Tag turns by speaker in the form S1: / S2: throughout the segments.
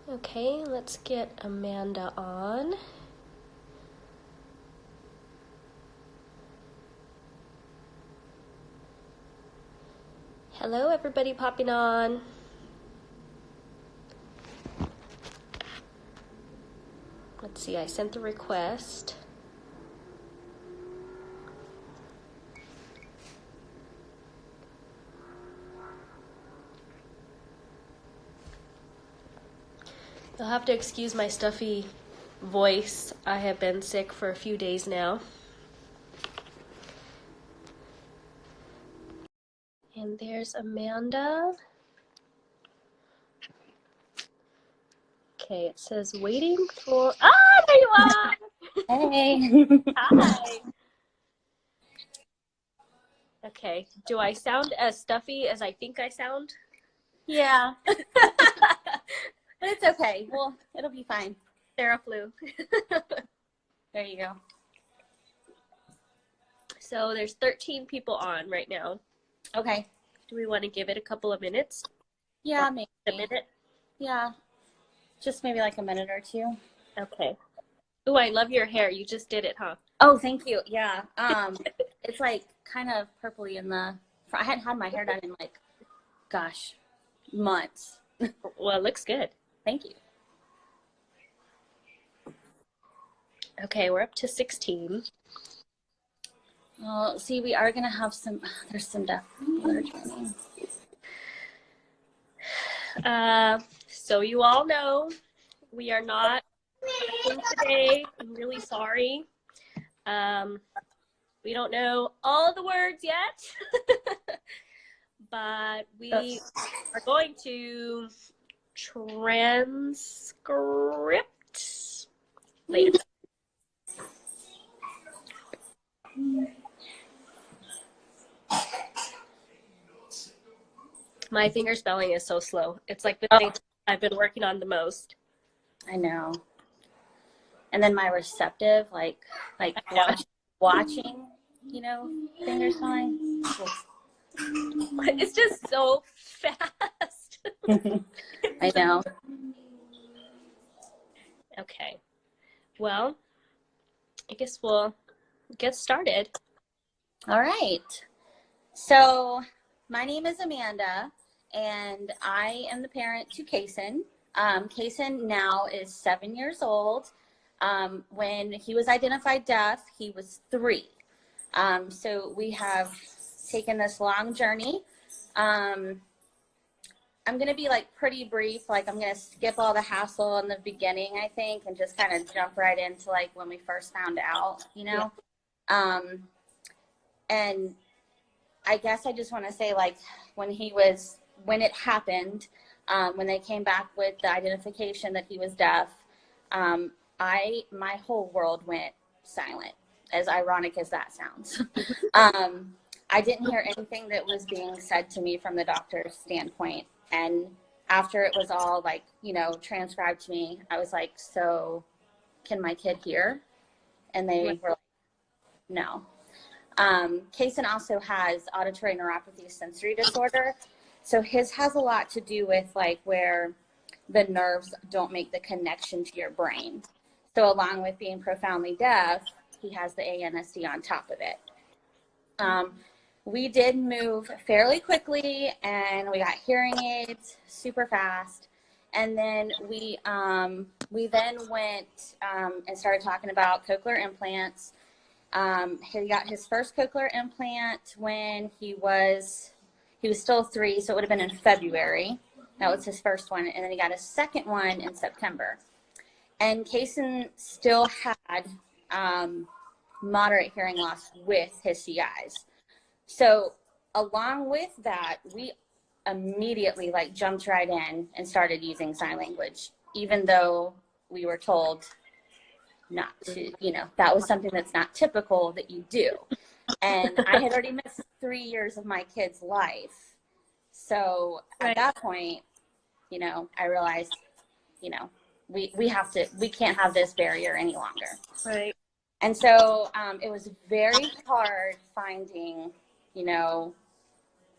S1: Okay, let's get Amanda on. Hello, everybody popping on. Let's see, I sent the request. You'll have to excuse my stuffy voice. I have been sick for a few days now. And there's Amanda. Okay, it says waiting for... Ah, there you are!
S2: Hey.
S1: Hi. Okay, do I sound as stuffy as I think I sound?
S2: Yeah. But it's okay. Well, it'll be fine.
S1: Theraflu.
S2: There you go.
S1: So there's 13 people on right now.
S2: Okay.
S1: Do we want to give it a couple of minutes?
S2: Yeah,
S1: Or
S2: maybe.
S1: a minute?
S2: Yeah. Just maybe like a minute or two.
S1: Okay. Ooh, I love your hair. You just did it, huh?
S2: Oh, thank you. Yeah. It's like kind of purpley in the front. I hadn't had my hair done in like, gosh, months.
S1: Well, it looks good.
S2: Thank you.
S1: Okay, we're up to 16.
S2: Well, see, we are gonna have some. There's some deaf that are joining.
S1: So you all know we are not working today. I'm really sorry. We don't know all the words yet, but we are going to transcript later. My finger spelling is so slow. It's like the thing I've been working on the most.
S2: I know. And then my receptive, like watching, finger spelling.
S1: It's just so fast.
S2: I know.
S1: Okay. Well, I guess we'll get started.
S2: All right. So my name is Amanda, and I am the parent to Kaysen. Kaysen now is 7 years old. When he was identified deaf, he was 3. So we have taken this long journey. I'm going to be like pretty brief. Like I'm going to skip all the hassle in the beginning, I think, and just kind of jump right into like when we first found out,
S1: Yeah.
S2: And I guess I just want to say like when it happened, when they came back with the identification that he was deaf, my whole world went silent, as ironic as that sounds. I didn't hear anything that was being said to me from the doctor's standpoint. And after it was all like, transcribed to me, I was like, so can my kid hear? And they were like, no. Kaysen also has auditory neuropathy sensory disorder. So his has a lot to do with like where the nerves don't make the connection to your brain. So along with being profoundly deaf, he has the ANSD on top of it. We did move fairly quickly and we got hearing aids super fast. And then we then went and started talking about cochlear implants. He got his first cochlear implant when he was still 3, so it would have been in February. That was his first one. And then he got a second one in September. And Kaysen still had moderate hearing loss with his CIs. So along with that, we immediately like jumped right in and started using sign language, even though we were told not to, that was something that's not typical that you do. And I had already missed 3 years of my kid's life. So at that point, I realized, we can't have this barrier any longer.
S1: Right.
S2: And so it was very hard finding,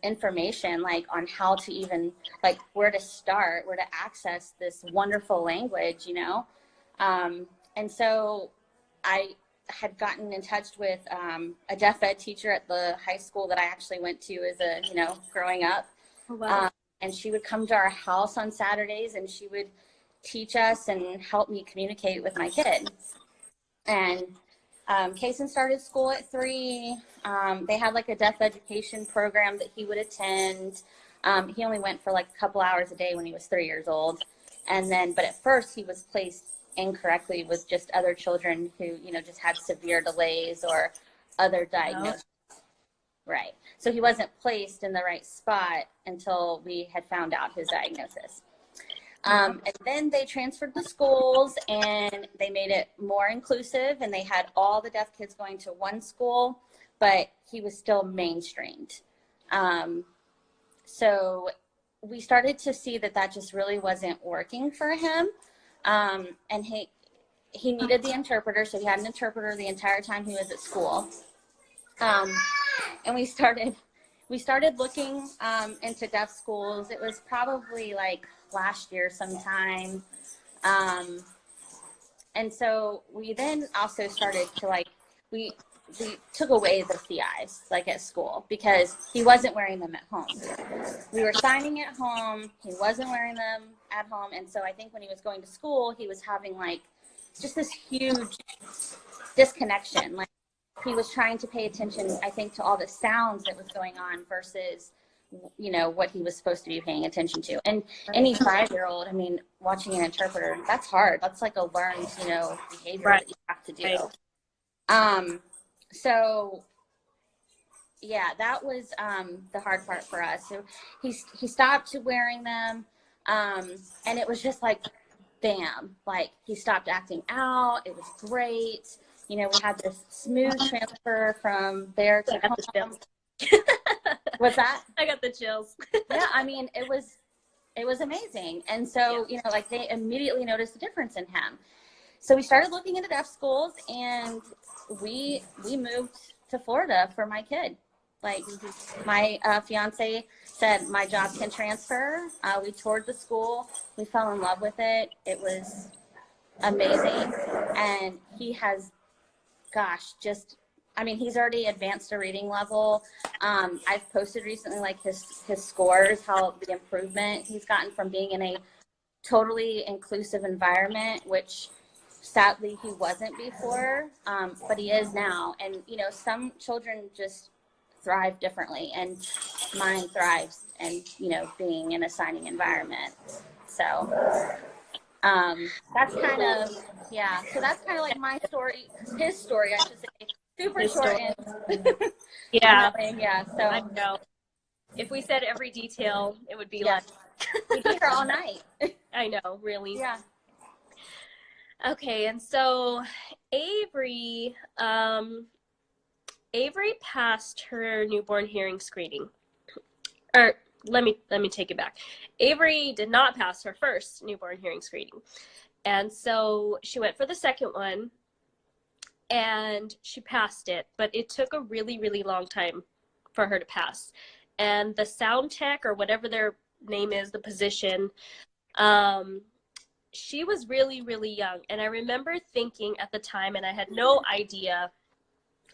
S2: information, like on how to even, like where to start, where to access this wonderful language, you know? And so I had gotten in touch with a deaf ed teacher at the high school that I actually went to as a, you know, growing up.
S1: Oh, wow.
S2: And she would come to our house on Saturdays and she would teach us and help me communicate with my kid. And Kason started school at 3. They had like a deaf education program that he would attend. He only went for like a couple hours a day when he was 3 years old. And then, but at first he was placed incorrectly with just other children who, you know, just had severe delays or other diagnoses. Right. So he wasn't placed in the right spot until we had found out his diagnosis. And then they transferred the schools and they made it more inclusive, and they had all the deaf kids going to one school, but he was still mainstreamed. So we started to see that that just really wasn't working for him. And he needed the interpreter, so he had an interpreter the entire time he was at school. And we started looking into deaf schools. It was probably like last year sometime. And so we then also started to like, we took away the CIs like at school because he wasn't wearing them at home. We were signing at home. He wasn't wearing them at home. And so I think when he was going to school, he was having like just this huge disconnection. Like he was trying to pay attention, I think, to all the sounds that was going on versus, you know, what he was supposed to be paying attention to. And any 5-year-old, I mean, watching an interpreter, that's hard. That's like a learned, you know, behavior that you have to do. So yeah, that was the hard part for us. So he stopped wearing them, and it was just like, bam, like he stopped acting out. It was great. You know, we had this smooth transfer from there to home. What's that?
S1: I got the chills.
S2: Yeah, I mean, it was amazing. And so, you know, like they immediately noticed the difference in him. So we started looking into deaf schools, and we moved to Florida for my kid. Like my fiance said, my job can transfer. We toured the school. We fell in love with it. It was amazing. And he has, gosh, just, I mean, he's already advanced a reading level. I've posted recently like his scores, how the improvement he's gotten from being in a totally inclusive environment, which sadly he wasn't before, but he is now. And, you know, some children just thrive differently, and mine thrives and, you know, being in a signing environment. So that's kind of, yeah. So that's kind of like my story, his story, I should say. Super his short.
S1: Yeah.
S2: Yeah. So
S1: I know. If we said every detail, it would be like
S2: we'd be here all night.
S1: I know, really.
S2: Yeah.
S1: Okay, and so Avery passed her newborn hearing screening. Or let me take it back. Avery did not pass her first newborn hearing screening. And so she went for the second one and she passed it, but it took a really, really long time for her to pass. And the sound tech, or whatever their name is, the position, she was really, really young. And I remember thinking at the time, and I had no idea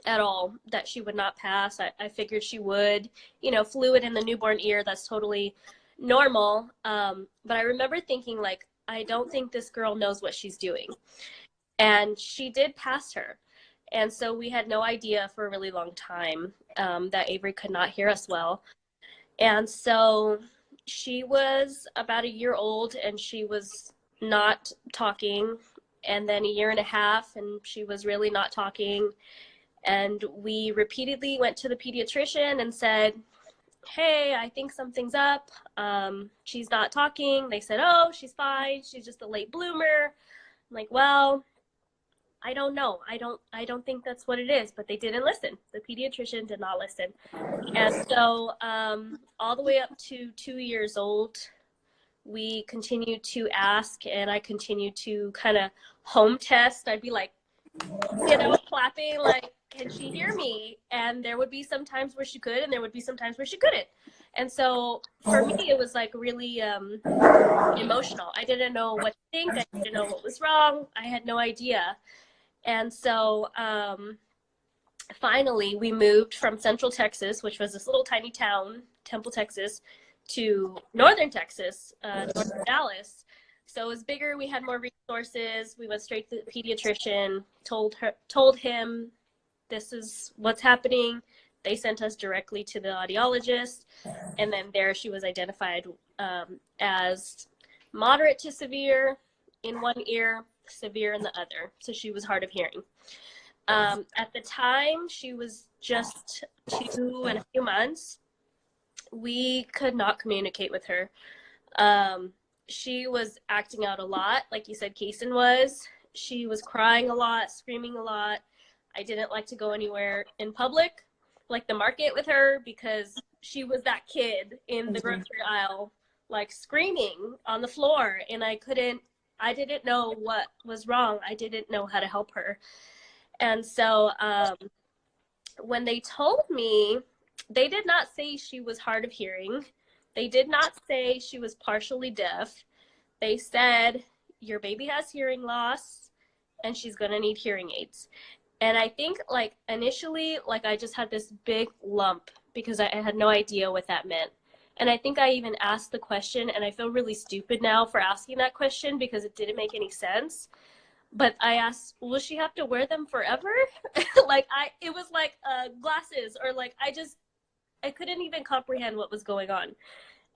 S1: at all that she would not pass. I figured she would, you know, fluid in the newborn ear, that's totally normal. But I remember thinking, like, I don't think this girl knows what she's doing. And she did pass her. And so we had no idea for a really long time that Avery could not hear us well. And so she was about a year old and she was not talking. And then a year and a half and she was really not talking. And we repeatedly went to the pediatrician and said, hey, I think something's up. She's not talking. They said, oh, she's fine. She's just a late bloomer. I'm like, well, I don't know. I don't think that's what it is, but they didn't listen. The pediatrician did not listen. And so all the way up to 2 years old, we continued to ask, and I continued to kind of home test. I'd be like, you know, clapping, like, can she hear me? And there would be some times where she could, and there would be some times where she couldn't. And so for me, it was like really emotional. I didn't know what to think. I didn't know what was wrong. I had no idea. And so finally, we moved from Central Texas, which was this little tiny town, Temple, Texas, to Northern Texas, north of Dallas. So it was bigger. We had more resources. We went straight to the pediatrician, told him this is what's happening. They sent us directly to the audiologist, and then there she was identified as moderate to severe in one ear, severe in the other. So she was hard of hearing. At the time, she was just 2 and a few months. We could not communicate with her. She was acting out a lot, like you said, Kaysen was. She was crying a lot, screaming a lot. I didn't like to go anywhere in public, like the market with her, because she was that kid in the grocery aisle, like screaming on the floor, and I didn't know what was wrong. I didn't know how to help her. And so when they told me, they did not say she was hard of hearing. They did not say she was partially deaf. They said, your baby has hearing loss and she's going to need hearing aids. And I think like initially, like I just had this big lump because I had no idea what that meant. And I think I even asked the question, and I feel really stupid now for asking that question because it didn't make any sense. But I asked, will she have to wear them forever? It was like glasses, or like, I couldn't even comprehend what was going on.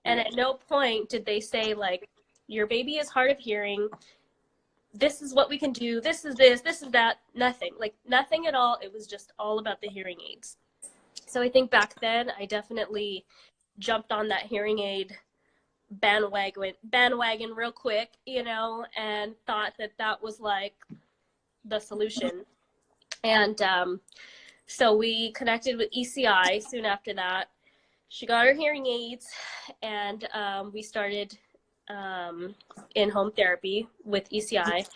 S1: And at no point did they say like, your baby is hard of hearing. This is what we can do. This is that. Nothing, like nothing at all. It was just all about the hearing aids. So I think back then I definitely jumped on that hearing aid bandwagon real quick, and thought that was like the solution. And so we connected with ECI soon after that. She got her hearing aids, and we started in-home therapy with ECI.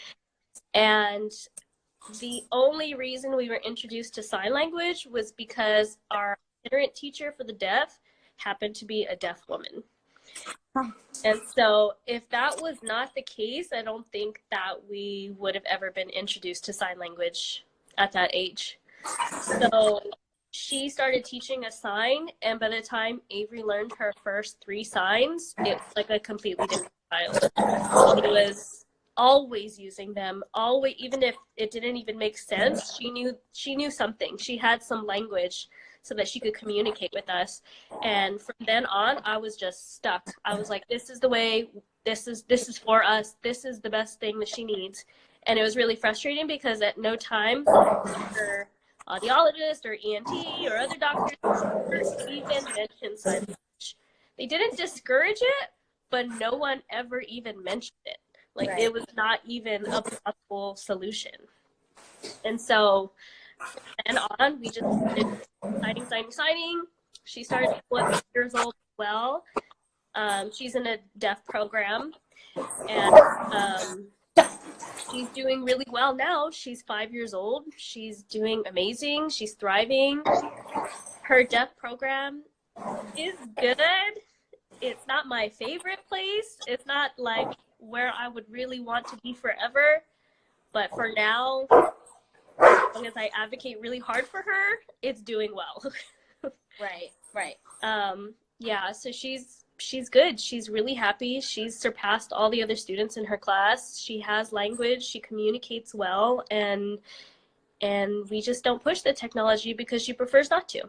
S1: And the only reason we were introduced to sign language was because our itinerant teacher for the deaf happened to be a deaf woman. And so if that was not the case, I don't think that we would have ever been introduced to sign language at that age. So she started teaching us sign, and by the time Avery learned her first 3 signs, it was like a completely different child. She was always using them, always, even if it didn't even make sense, she knew something. She had some language so that she could communicate with us. And from then on, I was just stuck. I was like, this is the way, this is for us, this is the best thing that she needs. And it was really frustrating because at no time her audiologist or ENT or other doctors even mentioned sign language. They didn't discourage it, but no one ever even mentioned it. Like, right. It was not even a possible solution. And so and on, we just did signing. She started 1 years old as well. She's in a deaf program, and she's doing really well now. She's 5 years old. She's doing amazing. She's thriving. Her deaf program is good. It's not my favorite place. It's not like where I would really want to be forever. But for now, as long as I advocate really hard for her, it's doing well.
S2: Right.
S1: Yeah, so she's good. She's really happy. She's surpassed all the other students in her class. She has language. She communicates well, and we just don't push the technology because she prefers not to.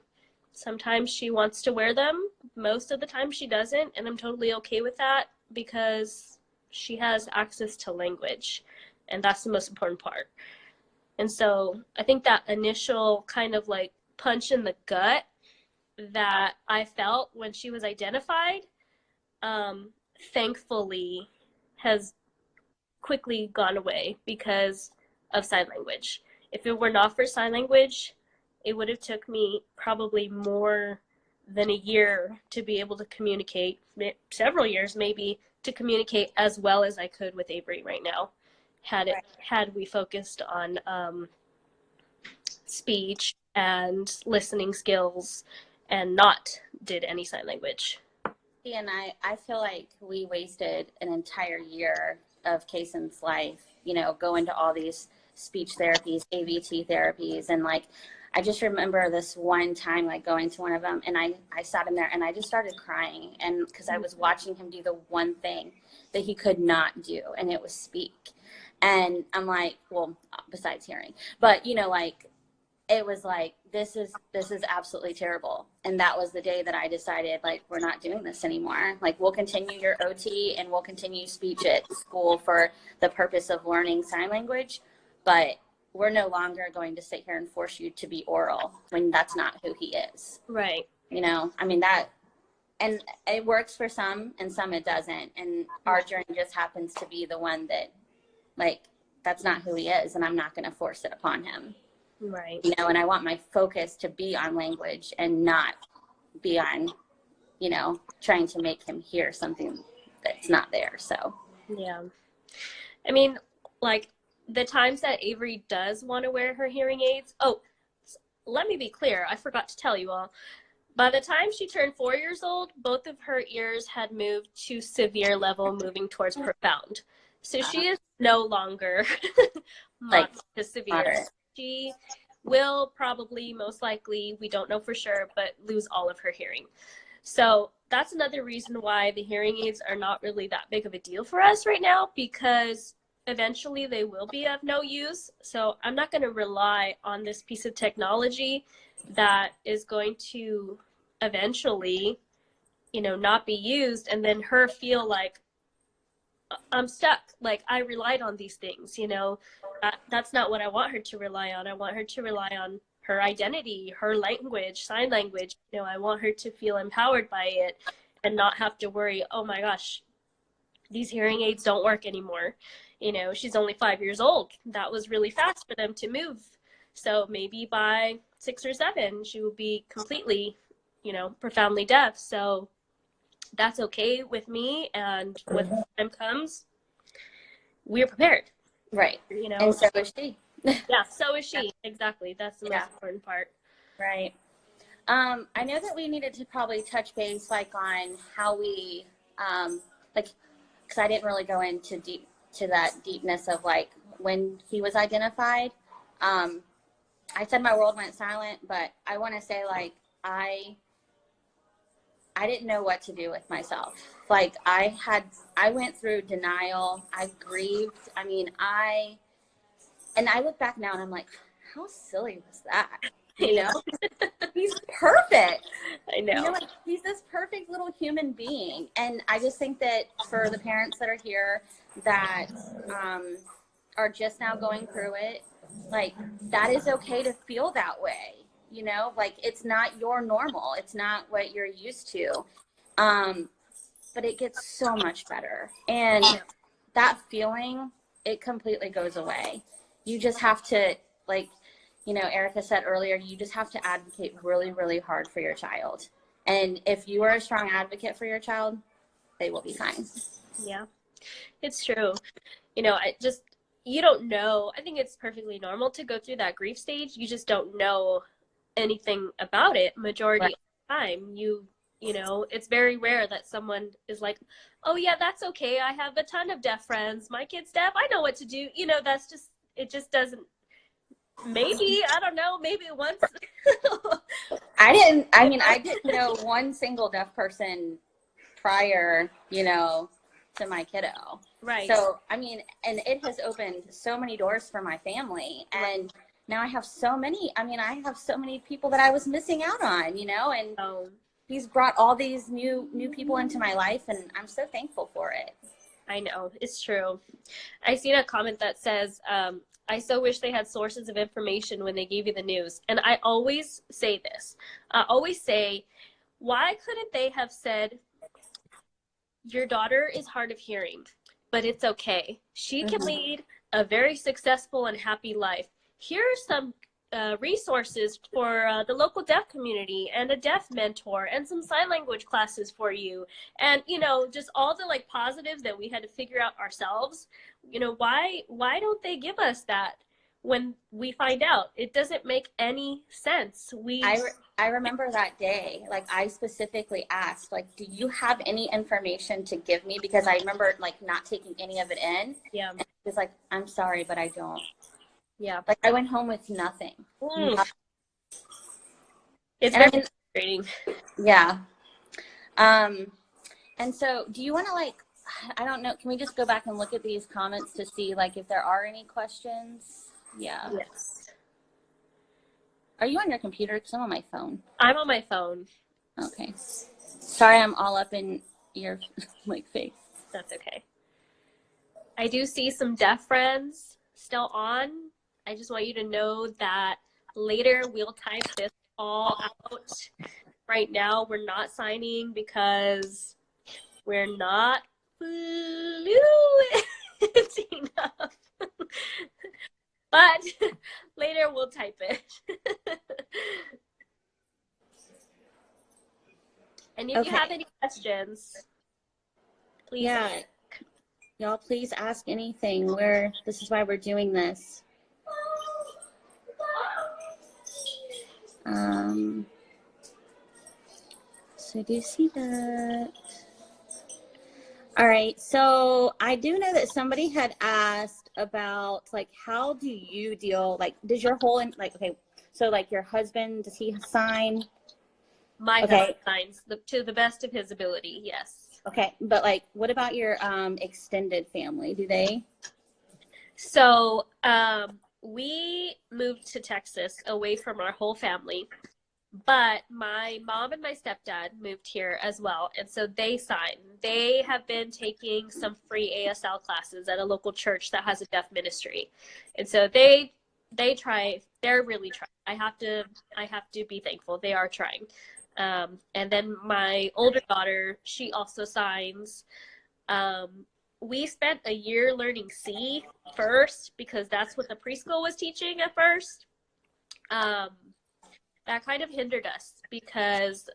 S1: Sometimes she wants to wear them. Most of the time she doesn't, and I'm totally okay with that because she has access to language, and that's the most important part. And so I think that initial kind of like punch in the gut that I felt when she was identified, thankfully has quickly gone away because of sign language. If it were not for sign language, it would have took me probably more than a year to be able to communicate, several years maybe, to communicate as well as I could with Avery right now, had we focused on speech and listening skills and not did any sign language.
S2: And I feel like we wasted an entire year of Kaysen's life, you know, going to all these speech therapies, AVT therapies. And like, I just remember this one time, like going to one of them, and I sat in there and I just started crying. And because I was watching him do the one thing that he could not do, and it was speak. And I'm like, well, besides hearing, but you know, like, it was like, this is absolutely terrible. And that was the day that I decided, like, we're not doing this anymore. Like, we'll continue your OT and we'll continue speech at school for the purpose of learning sign language, but we're no longer going to sit here and force you to be oral when that's not who he is.
S1: Right.
S2: You know, I mean, that, and it works for some and some it doesn't. And our journey just happens to be the one that, like, that's not who he is, and I'm not going to force it upon him.
S1: Right.
S2: You know, and I want my focus to be on language and not be on, you know, trying to make him hear something that's not there. So,
S1: yeah. I mean, like, the times that Avery does want to wear her hearing aids. Oh, let me be clear. I forgot to tell you all. By the time she turned 4 years old, both of her ears had moved to severe level, moving towards profound. So she is no longer
S2: like,
S1: to severe. She will probably, most likely, we don't know for sure, but lose all of her hearing. So that's another reason why the hearing aids are not really that big of a deal for us right now, because eventually they will be of no use. So I'm not going to rely on this piece of technology that is going to eventually, you know, not be used, and then her feel like, I'm stuck. Like, I relied on these things, you know. That's not what I want her to rely on. I want her to rely on her identity, her language, sign language. You know, I want her to feel empowered by it and not have to worry, oh my gosh, these hearing aids don't work anymore. You know, she's only 5 years old. That was really fast for them to move. So maybe by 6 or 7, she will be completely, you know, profoundly deaf. So that's okay with me. And when the time comes, we're prepared.
S2: right.
S1: You know,
S2: And so is she.
S1: yeah, so is she. Exactly. That's the most important part.
S2: Right. I know that we needed to probably touch base, like, on how we, like, because I didn't really go into that deepness of, like, when he was identified. I said my world went silent, but I want to say, like, I didn't know what to do with myself. Like, I went through denial. I grieved. I mean, and I look back now and I'm like, how silly was that? You know, he's perfect.
S1: I know.
S2: You know, like, he's this perfect little human being. And I just think that for the parents that are here that are just now going through it, like, that is okay to feel that way. You know, like, it's not your normal. It's not what you're used to. But it gets so much better. And that feeling, it completely goes away. You just have to, like, you know, Erica said earlier, you just have to advocate really, really hard for your child. And if you are a strong advocate for your child, they will be fine.
S1: Yeah, it's true. You know, you don't know. I think it's perfectly normal to go through that grief stage. You just don't know anything about it majority of the time. You know, it's very rare that someone is like, oh yeah, that's okay. I have a ton of deaf friends. My kid's deaf. I know what to do. You know, it just doesn't, maybe, I don't know, maybe once.
S2: I didn't know one single deaf person prior, you know, to my kiddo.
S1: Right.
S2: So, I mean, and it has opened so many doors for my family. And now I have so many people that I was missing out on, you know, and he's brought all these new people into my life, and I'm so thankful for it.
S1: I know, it's true. I seen a comment that says, I so wish they had sources of information when they gave you the news. And I always say this. I always say, why couldn't they have said, your daughter is hard of hearing, but it's okay. She can lead a very successful and happy life. Here are some resources for the local deaf community and a deaf mentor and some sign language classes for you. And, you know, just all the, like, positives that we had to figure out ourselves. You know, why don't they give us that? when we find out. It doesn't make any sense.
S2: I remember that day, like I specifically asked, like, do you have any information to give me? Because I remember like not taking any of it in.
S1: Yeah.
S2: And he was like, I'm sorry, but I don't.
S1: Yeah.
S2: Like I went home with nothing.
S1: It's
S2: And
S1: very
S2: I mean,
S1: frustrating.
S2: yeah. And so do you want to like, I don't know, can we just go back and look at these comments to see like if there are any questions? Yeah.
S1: Yes.
S2: Are you on your computer? Because I'm on my phone.
S1: I'm on my phone.
S2: Okay. Sorry, I'm all up in your like face.
S1: That's okay. I do see some deaf friends still on. I just want you to know that later we'll type this all out. Right now we're not signing because we're not fluent enough. But later we'll type it. And if you have any questions, please.
S2: Yeah. Y'all please ask anything. This is why we're doing this. So do you see that? All right, so I do know that somebody had asked about like how do you deal, like does your whole like, okay, so like your husband, does he sign?
S1: My husband signs to the best of his ability, yes.
S2: Okay, but like what about your extended family? Do they?
S1: So we moved to Texas away from our whole family, but my mom and my stepdad moved here as well, and so they sign. They have been taking some free ASL classes at a local church that has a deaf ministry, and so they try. They're really trying. I have to be thankful. They are trying. And then my older daughter, she also signs. We spent a year learning C first because that's what the preschool was teaching at first. That kind of hindered us because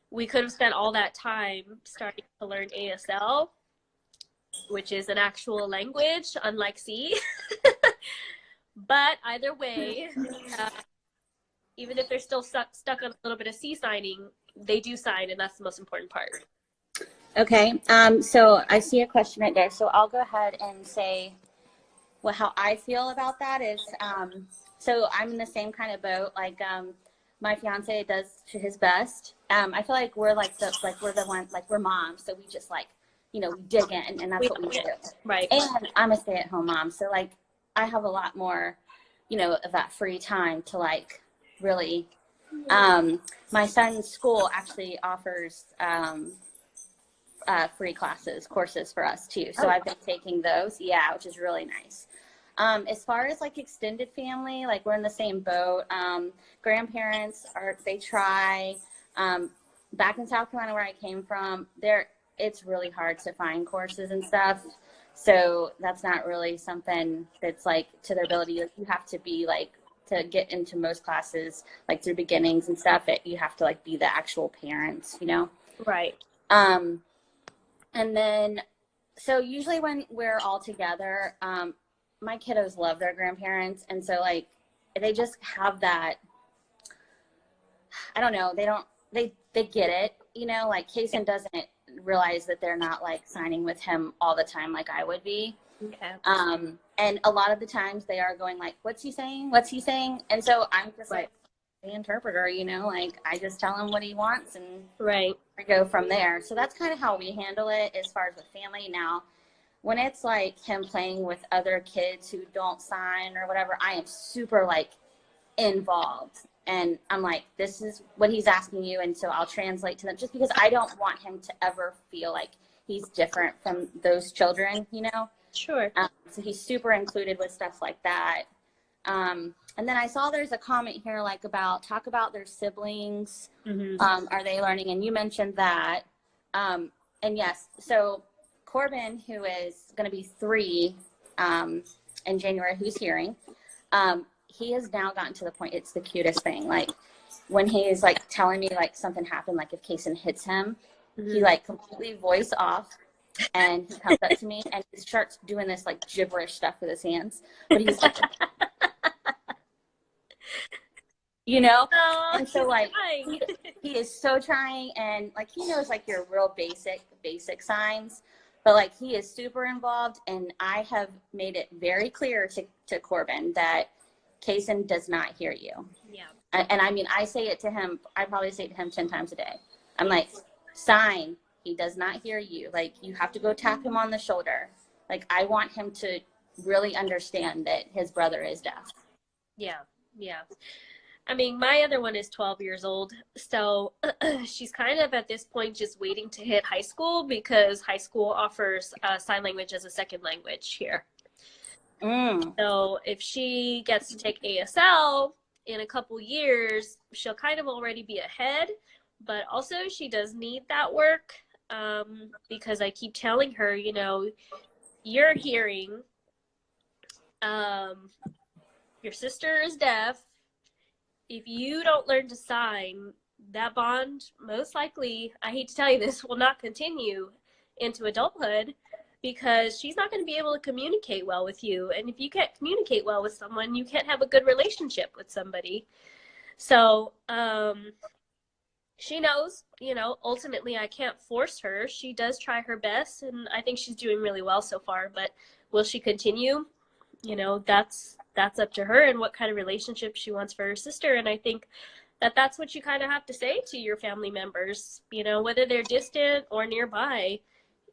S1: we could have spent all that time starting to learn ASL, which is an actual language, unlike C. But either way, even if they're still stuck on a little bit of C signing, they do sign, and that's the most important part.
S2: Okay, so I see a question right there. So I'll go ahead and say how I feel about that is, so I'm in the same kind of boat. Like, my fiance does to his best. I feel like we're we're moms, so we just like, we dig in, and that's what we do.
S1: Right.
S2: And I'm a stay-at-home mom, so like I have a lot more, of that free time to like really. My son's school actually offers free courses for us too. So I've been taking those, which is really nice. As far as like extended family, like we're in the same boat. Grandparents they try. Back in South Carolina where I came from, it's really hard to find courses and stuff. So that's not really something that's like to their ability. Like you have to be like, to get into most classes, like through beginnings and stuff, you have to like be the actual parents,
S1: Right.
S2: And then, so usually when we're all together, my kiddos love their grandparents. And so like, they just have that, I don't know, they get it, like Kason doesn't realize that they're not like signing with him all the time like I would be.
S1: Okay.
S2: And a lot of the times they are going like, what's he saying? What's he saying? And so I'm just like the interpreter, like I just tell him what he wants and we go from there. So that's kind of how we handle it as far as with family. Now, when it's like him playing with other kids who don't sign or whatever, I am super like involved. And I'm like, this is what he's asking you. And so I'll translate to them just because I don't want him to ever feel like he's different from those children,
S1: Sure.
S2: So he's super included with stuff like that. And then I saw there's a comment here like talk about their siblings.
S1: Mm-hmm.
S2: Are they learning? And you mentioned that. And yes, so Corbin, who is going to be 3 in January, who's hearing, he has now gotten to the point, it's the cutest thing. Like when he's like telling me like something happened, like if Kason hits him, he like completely voice off. And he comes up to me and he starts doing this like gibberish stuff with his hands. But he's like, you know?
S1: Oh,
S2: And so
S1: he's
S2: like
S1: trying.
S2: he is so trying, and like he knows like your real basic signs, but like he is super involved, and I have made it very clear to Corbin that Kaysen does not hear you.
S1: Yeah.
S2: And I mean, I say it to him, I probably say it to him 10 times a day. I'm like, sign, he does not hear you. Like, you have to go tap him on the shoulder. Like, I want him to really understand that his brother is deaf.
S1: Yeah. Yeah. I mean, my other one is 12 years old. So she's kind of at this point just waiting to hit high school because high school offers sign language as a second language here.
S2: Mm.
S1: So if she gets to take ASL in a couple years, she'll kind of already be ahead. But also, she does need that work because I keep telling her, you know, you're hearing, um, your sister is deaf. If you don't learn to sign, that bond most likely, I hate to tell you this, will not continue into adulthood because she's not going to be able to communicate well with you. And if you can't communicate well with someone, you can't have a good relationship with somebody. So, she knows, you know, ultimately I can't force her. She does try her best, and I think she's doing really well so far. But will she continue? You know, that's up to her and what kind of relationship she wants for her sister. And I think that that's what you kind of have to say to your family members, you know, whether they're distant or nearby.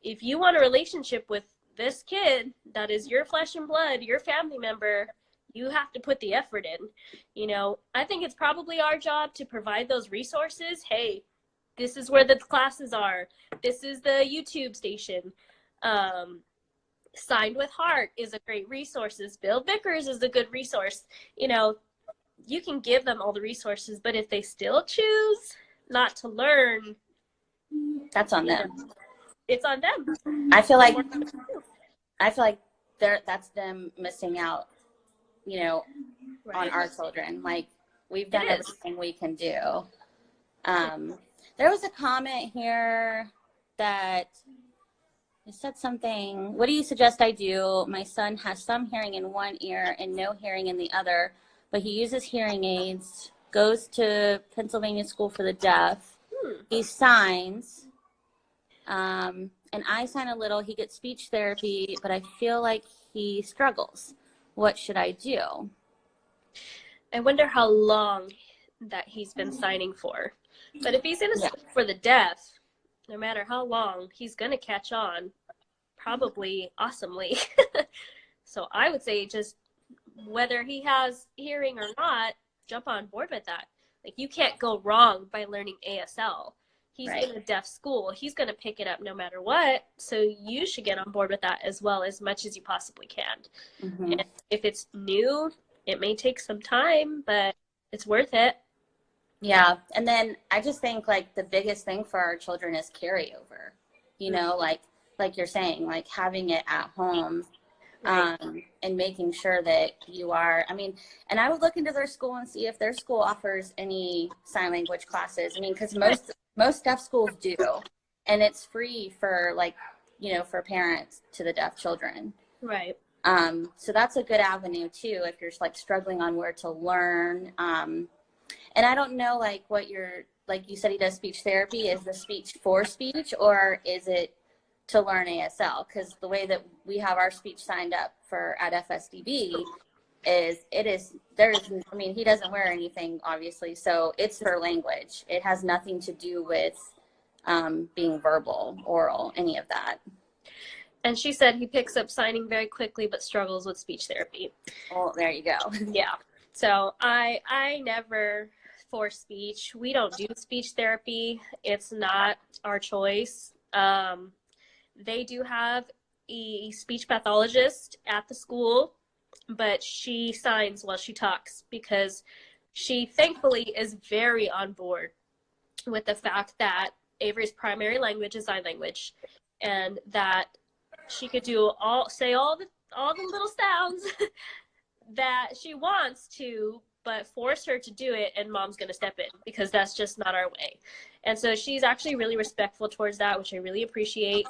S1: If you want a relationship with this kid that is your flesh and blood, your family member, you have to put the effort in. You know, I think it's probably our job to provide those resources. Hey, this is where the classes are. This is the YouTube station. Signed with Heart is a great resource. Bill Vickers is a good resource. You know, you can give them all the resources, but if they still choose not to learn,
S2: That's on them.
S1: It's on them.
S2: I feel like that's them missing out, you know,
S1: Right.
S2: on our children. Like, we've done everything we can do. There was a comment here that it said something. What do you suggest I do? My son has some hearing in one ear and no hearing in the other, but he uses hearing aids, goes to Pennsylvania School for the Deaf. He signs, and I sign a little. He gets speech therapy, but I feel like he struggles. What should I do?
S1: I wonder how long that he's been signing for. But if he's in a school for the deaf, no matter how long, he's going to catch on probably awesomely. So I would say just whether he has hearing or not, jump on board with that. Like, you can't go wrong by learning ASL. He's in a deaf school. He's going to pick it up no matter what. So you should get on board with that as well, as much as you possibly can.
S2: Mm-hmm.
S1: And if it's new, it may take some time, but it's worth it.
S2: Yeah. And then I just think like the biggest thing for our children is carryover, you know, like you're saying, like having it at home, and making sure that you are, I mean, and I would look into their school and see if their school offers any sign language classes. I mean, because most deaf schools do, and it's free for, like, you know, for parents to the deaf children.
S1: Right.
S2: So that's a good avenue too, if you're like struggling on where to learn. And I don't know, like, what you're, like you said, he does speech therapy. Is the speech for speech, or is it to learn ASL? Because the way that we have our speech signed up for at FSDB I mean, he doesn't wear anything, obviously, so it's for language. It has nothing to do with being verbal, oral, any of that.
S1: And she said he picks up signing very quickly but struggles with speech therapy.
S2: Well, there you go.
S1: Yeah. So I never force speech. We don't do speech therapy. It's not our choice. They do have a speech pathologist at the school, but she signs while she talks because she thankfully is very on board with the fact that Avery's primary language is sign language, and that she could say all the little sounds that she wants to, but force her to do it, and mom's going to step in because that's just not our way. And so she's actually really respectful towards that, which I really appreciate.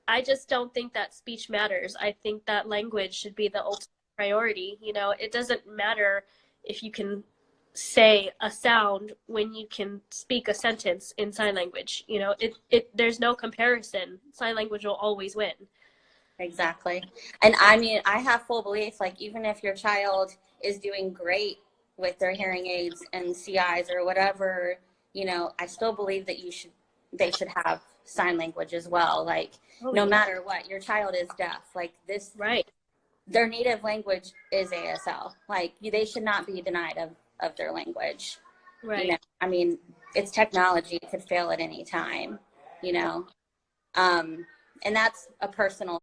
S1: I just don't think that speech matters. I think that language should be the ultimate priority. You know, it doesn't matter if you can say a sound when you can speak a sentence in sign language. You know, there's no comparison. Sign language will always win.
S2: Exactly. And I mean, I have full belief, like, even if your child is doing great with their hearing aids and CIs or whatever, you know, I still believe that they should have sign language as well. Like, no matter what, your child is deaf. Like, this,
S1: right.
S2: Their native language is ASL. Like, they should not be denied of their language.
S1: Right.
S2: You know, I mean, it's technology. It could fail at any time, you know. And that's a personal,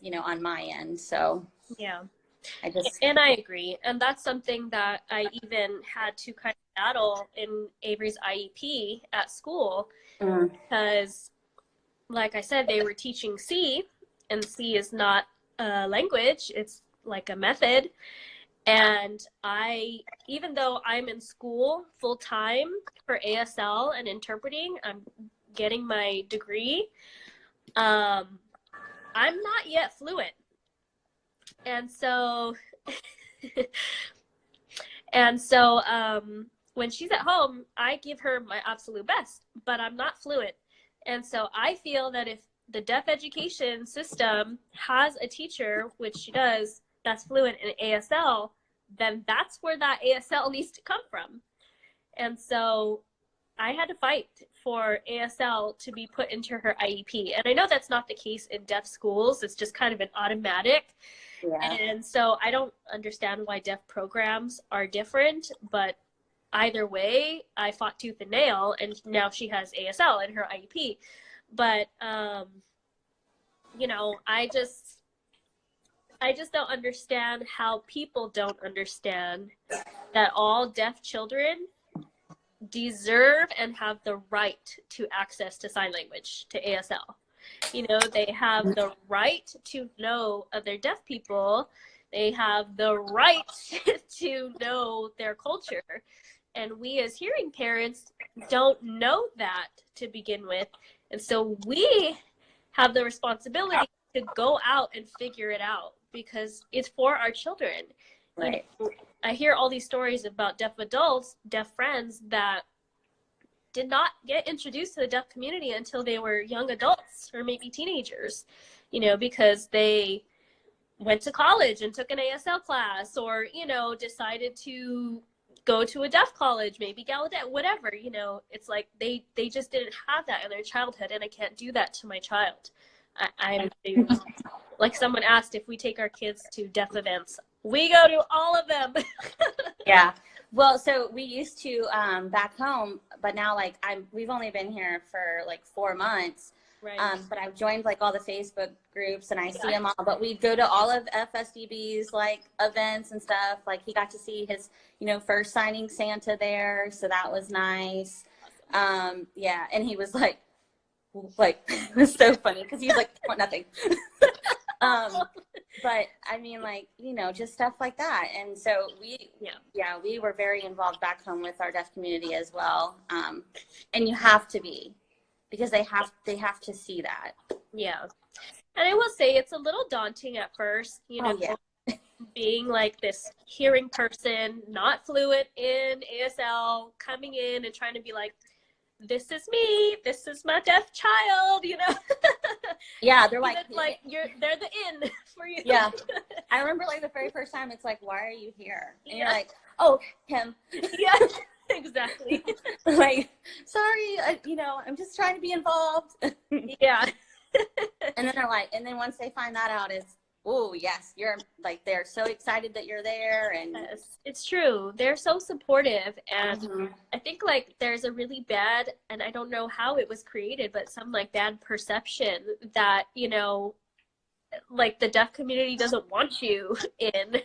S2: you know, on my end. So
S1: yeah,
S2: and
S1: I agree. And that's something that I even had to kind of battle in Avery's IEP at school, because like I said, they were teaching C, and C is not a language, it's like a method. And even though I'm in school full time for ASL and interpreting, I'm getting my degree, I'm not yet fluent. And so, when she's at home, I give her my absolute best, but I'm not fluent. And so I feel that if the deaf education system has a teacher, which she does, that's fluent in ASL, then that's where that ASL needs to come from. And so I had to fight for ASL to be put into her IEP. And I know that's not the case in deaf schools. It's just kind of an automatic. Yeah. And so I don't understand why deaf programs are different, but either way, I fought tooth and nail, and now she has ASL in her IEP. But, you know, I just don't understand how people don't understand that all deaf children deserve and have the right to access to sign language, to ASL. You know, they have the right to know other deaf people. They have the right to know their culture. And we as hearing parents don't know that to begin with. And so we have the responsibility to go out and figure it out, because it's for our children. Right. You know, I hear all these stories about deaf adults, deaf friends that did not get introduced to the deaf community until they were young adults or maybe teenagers, you know, because they went to college and took an ASL class, or, you know, decided to go to a deaf college, maybe Gallaudet, whatever, you know. It's like they just didn't have that in their childhood, and I can't do that to my child. I'm like, someone asked if we take our kids to deaf events. We go to all of them.
S2: Yeah. Well, so we used to back home, but now, like, we've only been here for like 4 months. Right. But I've joined like all the Facebook groups, and I see them all. But we go to all of FSDB's like events and stuff. Like, he got to see his, you know, first signing Santa there, so that was nice. Yeah, and he was like it was so funny because he was like, "Want nothing." But I mean, like, you know, just stuff like that. And so we were very involved back home with our deaf community as well. And you have to be, because they have to see that. Yeah.
S1: And I will say it's a little daunting at first, you know, being like this hearing person, not fluent in ASL, coming in and trying to be like, this is me, this is my deaf child, you know.
S2: Yeah, they're like
S1: they're the in for you.
S2: Yeah. I remember like the very first time, it's like, why are you here? And you're like, oh, him.
S1: Yeah, exactly.
S2: Like, sorry, you know, I'm just trying to be involved.
S1: Yeah.
S2: And then they're like, and then once they find that out, it's, oh, yes, you're like, they're so excited that you're there. And
S1: yes, it's true. They're so supportive. And I think like there's a really bad, and I don't know how it was created, but some like bad perception that, you know, like the deaf community doesn't want you in.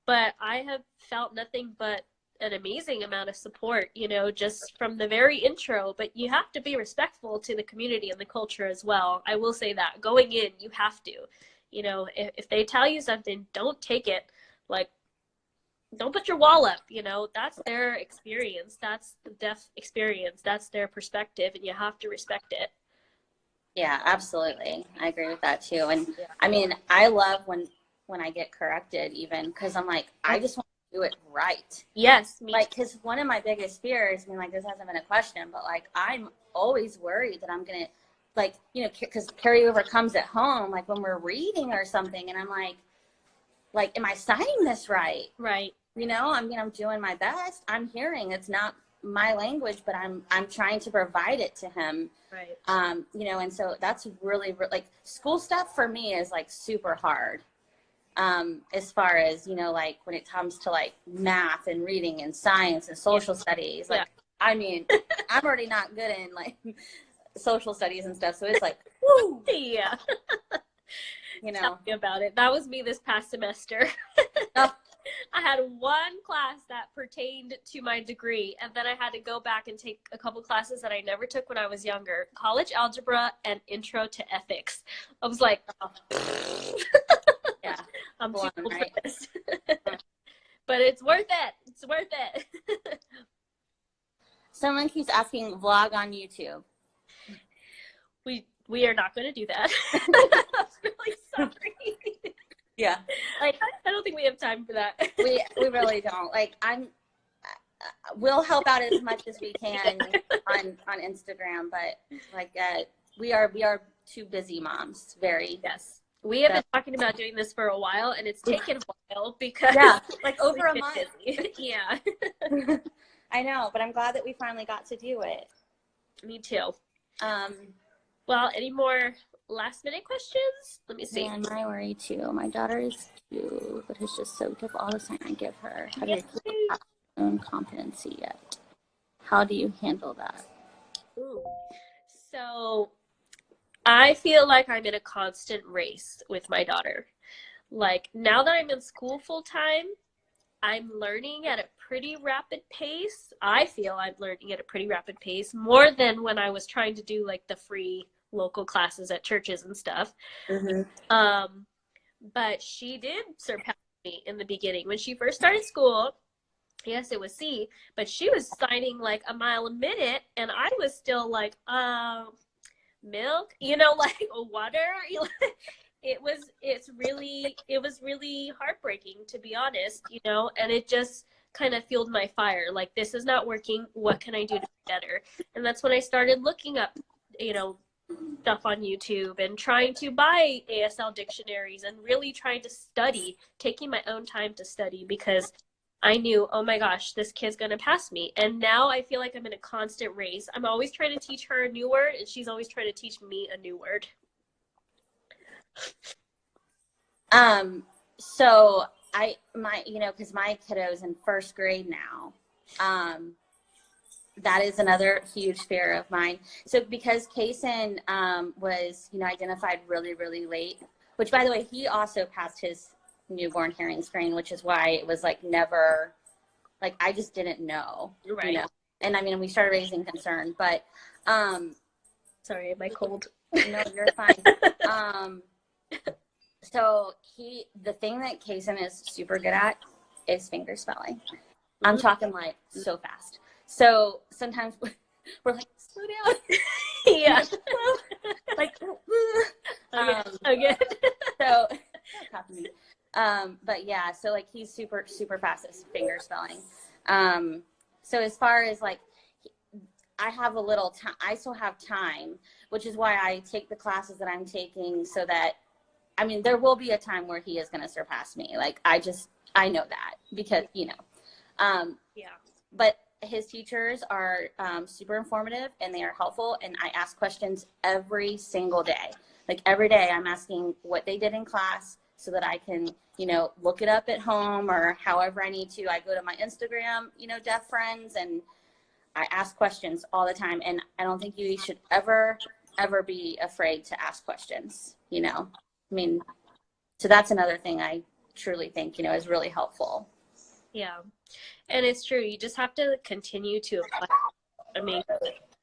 S1: But I have felt nothing but an amazing amount of support, you know, just from the very intro. But you have to be respectful to the community and the culture as well. I will say that going in, you have to. You know, if they tell you something, don't take it. Like, don't put your wall up, you know. That's their experience. That's the deaf experience. That's their perspective, and you have to respect it.
S2: Yeah, absolutely. I agree with that too. And I mean, I love when when I get corrected, even because I'm like, I just want to do it right.
S1: Yes, me
S2: like,
S1: too.
S2: because one of my biggest fears, I mean, like, this hasn't been a question, but like, I'm always worried that I'm gonna, like, you know, because carryover comes at home, like when we're reading or something, and I'm like, am I signing this right?
S1: Right.
S2: You know, I mean, I'm doing my best. I'm hearing it's not my language, but I'm trying to provide it to him.
S1: Right.
S2: You know, and so that's really like school stuff for me is like super hard. As far as, you know, like when it comes to like math and reading and science and social studies, like, I mean, I'm already not good in like social studies and stuff. So it's like, woo,
S1: Yeah.
S2: you know.
S1: Tell me about it. That was me this past semester.
S2: Oh.
S1: I had one class that pertained to my degree, and then I had to go back and take a couple classes that I never took when I was younger. College algebra and intro to ethics. I was like, oh.
S2: Yeah,
S1: I'm too old
S2: right?
S1: for this. But it's worth it. It's worth it.
S2: Someone keeps asking vlog on YouTube.
S1: We are not going to do that. I'm really sorry.
S2: Yeah, like
S1: I don't think we have time for that.
S2: we really don't. Like we'll help out as much as we can on Instagram, but like we are two busy moms. Very.
S1: Yes. We have been talking about doing this for a while, and it's taken a while because
S2: like over a month.
S1: Yeah.
S2: I know, but I'm glad that we finally got to do it.
S1: Me too. Well, any more last minute questions? Let me see.
S2: And my worry too. My daughter is 2, but it's just so difficult all the time I give her. Have you have your own competency yet? How do you handle that?
S1: Ooh. So I feel like I'm in a constant race with my daughter. Like now that I'm in school full time, I'm learning at a pretty rapid pace. I feel I'm learning at a pretty rapid pace, more than when I was trying to do like the free local classes at churches and stuff. Mm-hmm. But she did surpass me in the beginning. When she first started school, yes, it was C, but she was signing like a mile a minute, and I was still like, milk, you know, like water. It was really heartbreaking, to be honest, you know, and it just kind of fueled my fire. Like, this is not working. What can I do to be better? And that's when I started looking up, you know, stuff on YouTube and trying to buy ASL dictionaries and really trying to study, taking my own time to study, because I knew, oh my gosh, this kid's going to pass me. And now I feel like I'm in a constant race. I'm always trying to teach her a new word, and she's always trying to teach me a new word.
S2: So you know, because my kiddo's in 1st grade now, that is another huge fear of mine. So because Kason was, you know, identified really, really late, which, by the way, he also passed his newborn hearing screen, which is why it was like never, like, I just didn't know.
S1: Right.
S2: You know? And I mean, we started raising concern, but
S1: sorry, am I cold?
S2: No, you're fine. So the thing that Kason is super good at is finger spelling. I'm talking like so fast. So sometimes we're like, slow down.
S1: Yeah.
S2: Like,
S1: again.
S2: So, but yeah, so like he's super, super fast at finger spelling. So as far as like, I have a little time, I still have time, which is why I take the classes that I'm taking, so that, I mean, there will be a time where he is going to surpass me. Like, I know that because, you know,
S1: yeah.
S2: But his teachers are super informative, and they are helpful. And I ask questions every single day. Like, every day I'm asking what they did in class so that I can, you know, look it up at home, or however I need to. I go to my Instagram, you know, deaf friends, and I ask questions all the time. And I don't think you should ever be afraid to ask questions, you know. I mean, so that's another thing I truly think, you know, is really helpful.
S1: Yeah. And it's true. You just have to continue to apply. I mean,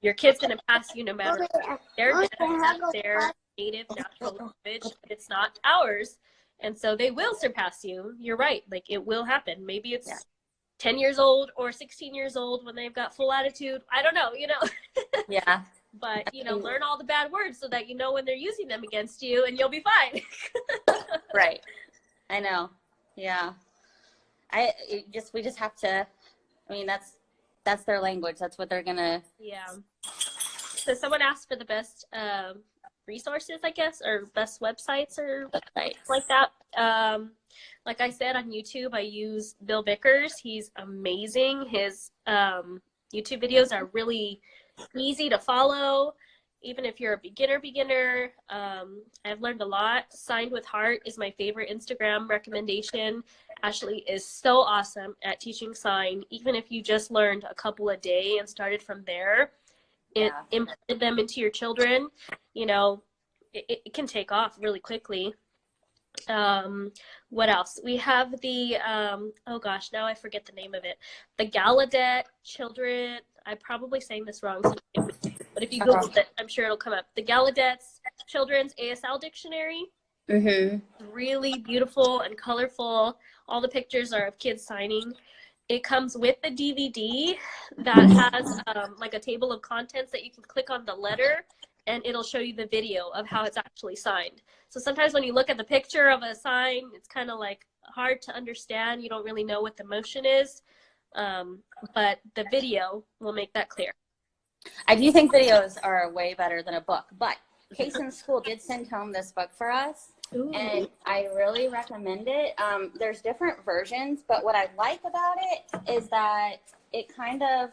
S1: your kid's going to pass you no matter what. They're going to have their native natural language. It's not ours. And so they will surpass you. You're right. Like, it will happen. Maybe it's 10 years old or 16 years old when they've got full attitude. I don't know, you know.
S2: Yeah.
S1: But, you know, learn all the bad words so that you know when they're using them against you, and you'll be fine.
S2: Right. I know. Yeah. We just have to, I mean, that's their language. That's what they're gonna.
S1: Yeah. So someone asked for the best resources, I guess, or best websites or like that. Like I said, on YouTube, I use Bill Vickers. He's amazing. His YouTube videos are really easy to follow, even if you're a beginner. I've learned a lot. Signed with Heart is my favorite Instagram recommendation. Ashley is so awesome at teaching sign. Even if you just learned a couple a day and started from there, implemented them into your children, you know, it can take off really quickly. What else? We have the, oh gosh, now I forget the name of it. The Gallaudet Children, I'm probably saying this wrong, so but if you Google it, I'm sure it'll come up. The Gallaudet's Children's ASL Dictionary. Really beautiful and colorful. All the pictures are of kids signing. It comes with the DVD that has like a table of contents that you can click on the letter and it'll show you the video of how it's actually signed. So sometimes when you look at the picture of a sign, it's kind of like hard to understand. You don't really know what the motion is, but the video will make that clear.
S2: I do think videos are way better than a book, but Cason School did send home this book for us. Ooh. And I really recommend it. There's different versions, but what I like about it is that it kind of,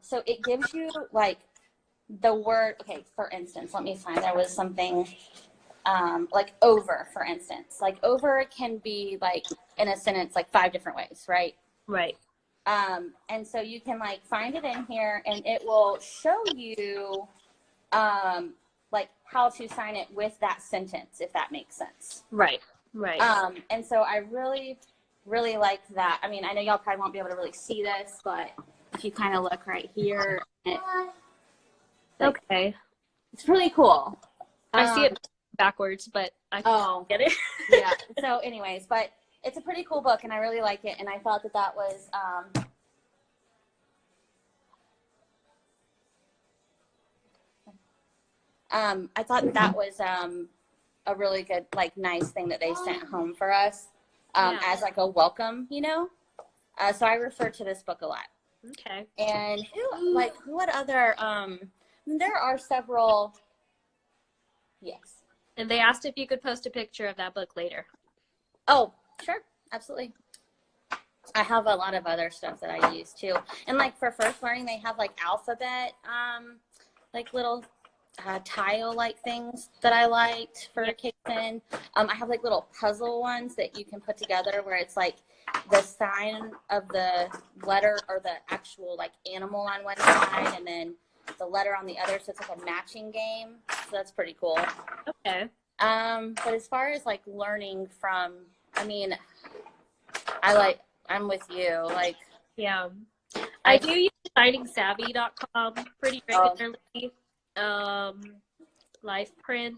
S2: so it gives you like the word, okay, for instance, let me find, there was something like over, for instance. Like over can be like in a sentence like 5 different ways, right?
S1: Right.
S2: And so you can like find it in here and it will show you like how to sign it with that sentence, if that makes sense.
S1: Right, right.
S2: And so I really, really liked that. I mean, I know y'all probably won't be able to really see this, but if you kind of look right here,
S1: okay,
S2: it's really cool.
S1: I see it backwards, but I can't get it.
S2: Yeah. So anyways, but it's a pretty cool book and I really like it. And I thought that that was, I thought that was a really good, like, nice thing that they sent home for us as like a welcome, you know. So I refer to this book a lot.
S1: Okay.
S2: And what other? There are several. Yes.
S1: And they asked if you could post a picture of that book later.
S2: Oh, sure, absolutely. I have a lot of other stuff that I use too, and like for first learning, they have like alphabet, like little tile-like things that I liked for Cason. I have like little puzzle ones that you can put together where it's like the sign of the letter or the actual like animal on one side and then the letter on the other, so it's like a matching game. So that's pretty cool.
S1: Okay.
S2: But as far as like learning from, I mean, I'm with you. Like,
S1: yeah, I do use signingsavvy.com pretty regularly. LifePrint,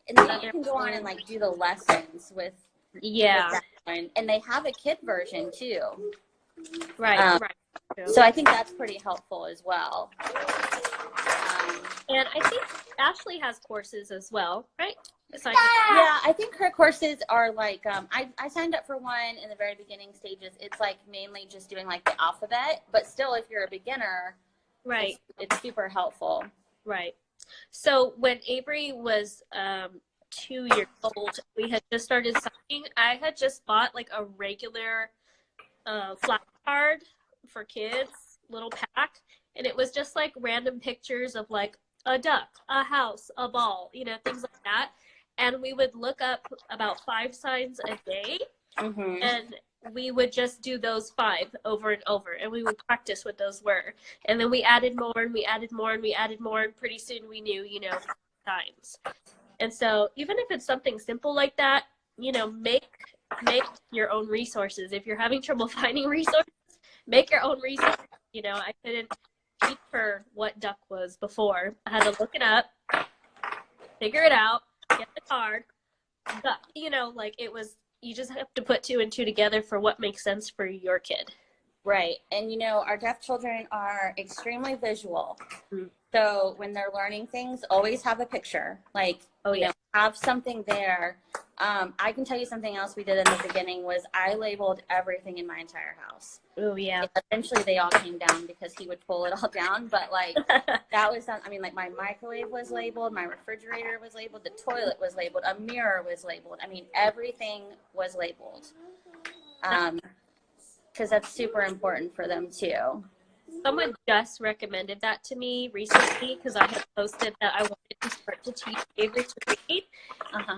S2: and then you can go on and like do the lessons with that one. And they have a kid version too.
S1: Right.
S2: So I think that's pretty helpful as well.
S1: And I think Ashley has courses as well, right?
S2: Yeah, I think her courses are like, I signed up for one in the very beginning stages. It's like mainly just doing like the alphabet, but still if you're a beginner,
S1: right,
S2: it's super helpful.
S1: Right. So when Avery was 2 years old, we had just started signing. I had just bought like a regular flat card for kids, little pack, and it was just like random pictures of like a duck, a house, a ball, you know, things like that. And we would look up about 5 signs a day, and we would just do those 5 over and over, and we would practice what those were. And then we added more, and we added more, and we added more, and pretty soon we knew, you know, signs. And so even if it's something simple like that, you know, make your own resources. If you're having trouble finding resources, make your own resources. You know, I couldn't teach her what duck was before. I had to look it up, figure it out, get the card, duck. You know, like it was, you just have to put 2 and 2 together for what makes sense for your kid.
S2: Right. And, you know, our deaf children are extremely visual. So when they're learning things, always have a picture. Like,
S1: Oh, yeah.
S2: have something there. I can tell you something else we did in the beginning was I labeled everything in my entire house.
S1: Oh, yeah.
S2: Eventually they all came down because he would pull it all down. But like that was, I mean, like my microwave was labeled, my refrigerator was labeled, the toilet was labeled, a mirror was labeled. I mean, everything was labeled. Because that's super important for them too.
S1: Someone just recommended that to me recently because I had posted that I wanted to start to teach Avery to read.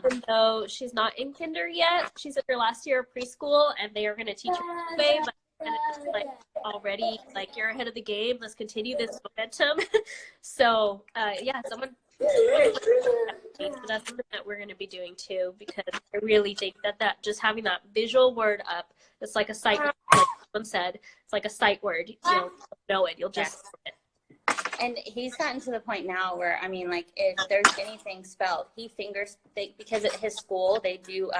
S1: Even though she's not in kinder yet, she's in her last year of preschool, and they are going to teach her this way. But and it's like already, like, you're ahead of the game. Let's continue this momentum. So, yeah, someone. So that's something that we're going to be doing too, because I really think that just having that visual word up, it's like a sight word, like someone said, it's like a sight word. You'll know it. You'll just know it.
S2: And he's gotten to the point now where, I mean, like, if there's anything spelled, because at his school, they do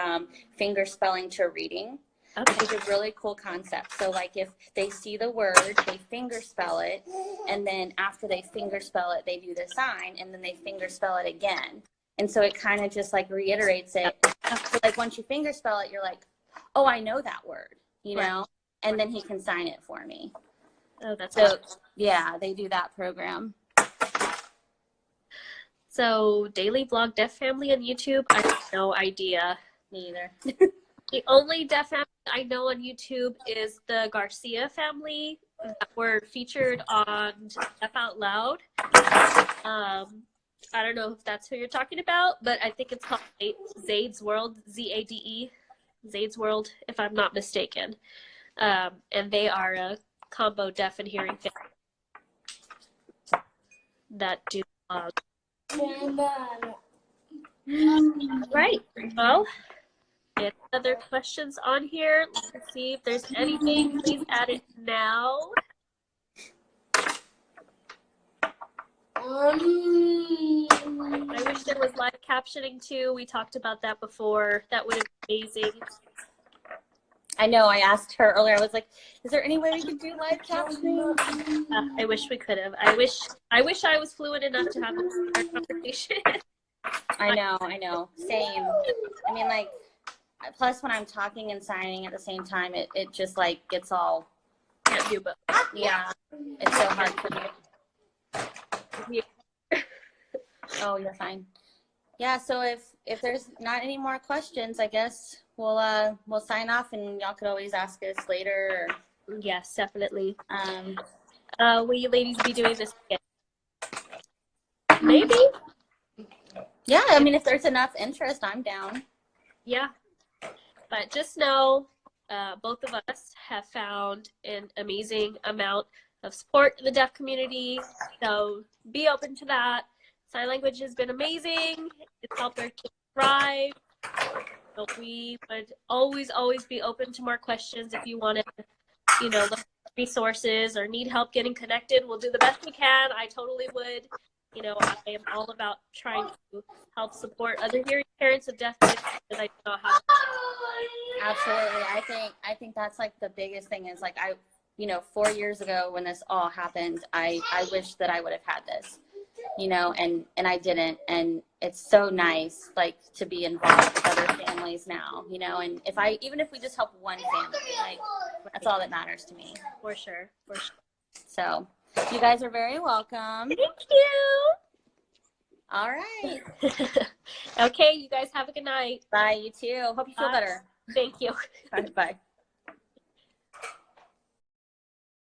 S2: finger spelling to reading.
S1: Okay.
S2: Which is a really cool concept. So, like, if they see the word, they finger spell it, and then after they finger spell it, they do the sign, and then they finger spell it again. And so it kind of just, like, reiterates it. So, like, once you finger spell it, you're like, oh, I know that word, you know? And then he can sign it for me.
S1: Oh, that's
S2: so
S1: awesome.
S2: Yeah, they do that program.
S1: So, Daily Vlog Deaf Family on YouTube, I have no idea.
S2: Me either.
S1: The only deaf family I know on YouTube is the Garcia family that were featured on Deaf Out Loud. I don't know if that's who you're talking about, but I think it's called Zade's World, Z-A-D-E, Zade's World, if I'm not mistaken. And they are a combo deaf and hearing family that do Right. Well, any other questions on here? Let's see if there's anything. Please add it now. I wish there was live captioning too. We talked about that before. That would have been amazing.
S2: I know. I asked her earlier. I was like, "Is there any way we could do live captioning?"
S1: I wish we could have. I wish I was fluent enough to have this conversation.
S2: I know. Same. I mean, like, plus when I'm talking and signing at the same time, it just like gets all.
S1: Can't do both.
S2: Yeah, it's so hard for me. Oh, you're fine. Yeah. So if there's not any more questions, I guess we'll sign off, and y'all could always ask us later. Or,
S1: yes, definitely. Will you ladies be doing this again? Maybe.
S2: Yeah, I mean, if there's enough interest, I'm down.
S1: Yeah, but just know both of us have found an amazing amount of support in the deaf community, so be open to that. Sign language has been amazing. It's helped our kids thrive. So we would always be open to more questions. If you want to, look at resources or need help getting connected, we'll do the best we can. I totally would. I am all about trying to help support other hearing parents of deaf kids because I know how.
S2: Absolutely. I think that's like the biggest thing is like 4 years ago when this all happened, I wish that I would have had this, and I didn't. And it's so nice, like, to be involved with other families now, and even if we just help one family, like, that's all that matters to me.
S1: For sure.
S2: So you guys are very welcome.
S1: Thank you.
S2: All right.
S1: Okay, you guys have a good night.
S2: Bye, you too. Hope you feel better.
S1: Thank you.
S2: Bye.